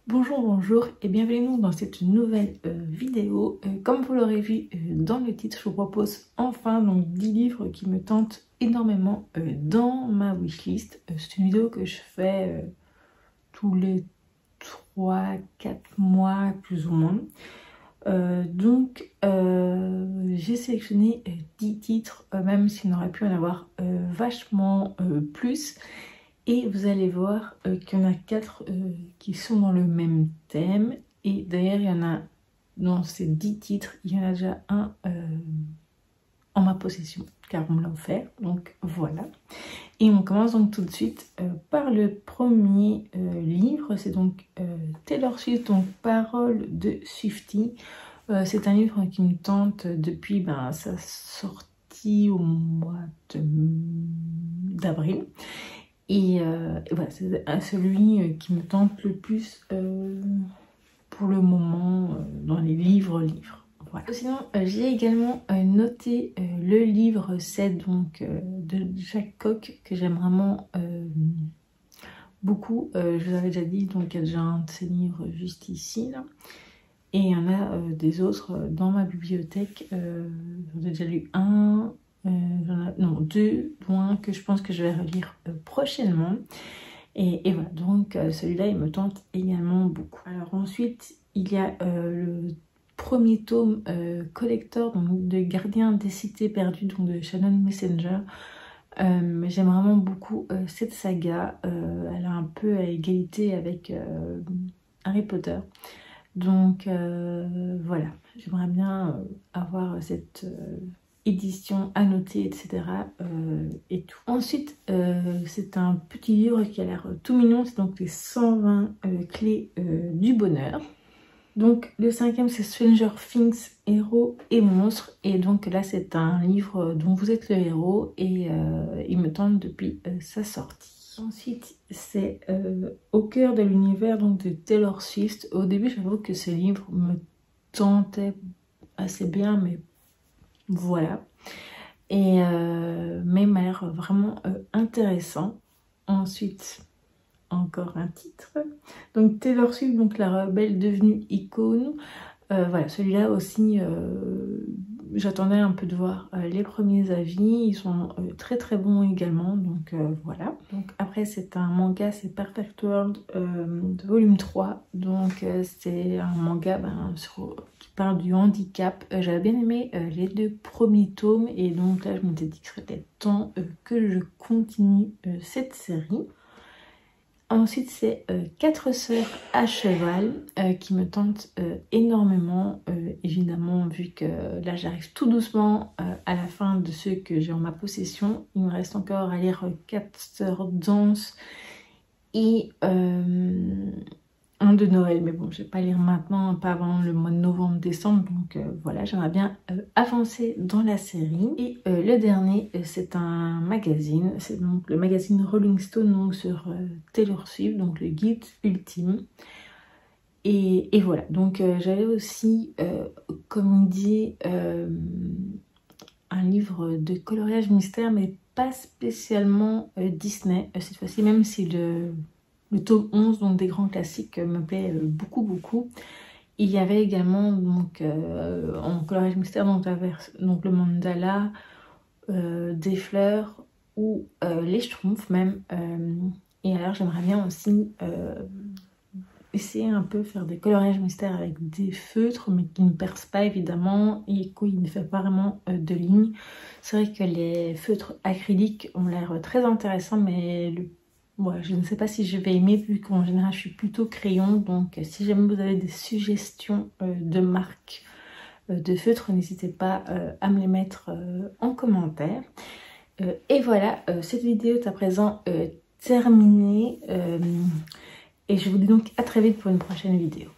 Bonjour, bonjour et bienvenue dans cette nouvelle vidéo. Comme vous l'aurez vu dans le titre, je vous propose enfin donc 10 livres qui me tentent énormément dans ma wishlist. C'est une vidéo que je fais tous les 3-4 mois plus ou moins. J'ai sélectionné 10 titres, même s'il n'aurait pu en avoir vachement plus. Et vous allez voir qu'il y en a 4 qui sont dans le même thème. Et d'ailleurs, il y en a dans ces 10 titres, il y en a déjà un en ma possession, car on me l'a offert. Donc voilà. Et on commence donc tout de suite par le premier livre. C'est donc Taylor Swift, donc Paroles de Swiftie. C'est un livre qui me tente depuis sa sortie au mois d'avril. Et voilà, c'est celui qui me tente le plus pour le moment dans les livres. Voilà. Sinon, j'ai également noté le livre 7 donc, de Jacques Coq que j'aime vraiment beaucoup. Je vous avais déjà dit, donc il y a déjà un de ces livres juste ici. Là. Et il y en a des autres dans ma bibliothèque. J'en ai déjà lu un. Deux, dont un que je pense que je vais relire prochainement. Et voilà, donc celui-là, il me tente également beaucoup. Alors ensuite, il y a le premier tome collector donc, de Gardien des cités perdues, donc de Shannon Messenger. J'aime vraiment beaucoup cette saga. Elle est un peu à égalité avec Harry Potter. Donc voilà, j'aimerais bien avoir cette édition annotée, etc. Et tout. Ensuite, c'est un petit livre qui a l'air tout mignon, c'est donc les 120 clés du bonheur. Donc le cinquième c'est Stranger Things, héros et monstres. Et donc là c'est un livre dont vous êtes le héros et il me tente depuis sa sortie. Ensuite, c'est Au cœur de l'univers donc de Taylor Swift. Au début, j'avoue que ce livre me tentait assez bien, mais voilà. Et mais il m'a l'air vraiment intéressant. Ensuite, encore un titre. Donc Taylor Swift, donc la rebelle devenue icône. Voilà, celui-là aussi, j'attendais un peu de voir les premiers avis. Ils sont très très bons également, donc voilà. Donc après c'est un manga, c'est Perfect World de volume 3. Donc c'est un manga qui parle du handicap. J'avais bien aimé les 2 premiers tomes et donc là je m'étais dit que ce serait temps que je continue cette série. Ensuite, c'est 4 sœurs à cheval qui me tentent énormément, évidemment, vu que là j'arrive tout doucement à la fin de ceux que j'ai en ma possession. Il me reste encore à lire 4 sœurs danse et un de Noël, mais bon, je vais pas lire maintenant, pas avant le mois de novembre-décembre, donc voilà, j'aimerais bien avancer dans la série. Et le dernier, c'est un magazine, c'est donc le magazine Rolling Stone, donc sur Taylor Swift, donc le guide ultime. Et voilà, donc j'avais aussi, comme dit, un livre de coloriage mystère, mais pas spécialement Disney, cette fois-ci, même si le tome 11, donc des grands classiques, me plaît beaucoup. Il y avait également donc en coloriage mystère donc le mandala, des fleurs ou les schtroumpfs même. Et alors j'aimerais bien aussi essayer un peu faire des coloriages mystères avec des feutres, mais qui ne percent pas évidemment et qui ne fait pas vraiment de lignes. C'est vrai que les feutres acryliques ont l'air très intéressants, mais ouais, je ne sais pas si je vais aimer vu qu'en général je suis plutôt crayon. Donc si jamais vous avez des suggestions de marques de feutres, n'hésitez pas à me les mettre en commentaire. Et voilà, cette vidéo est à présent terminée. Et je vous dis donc à très vite pour une prochaine vidéo.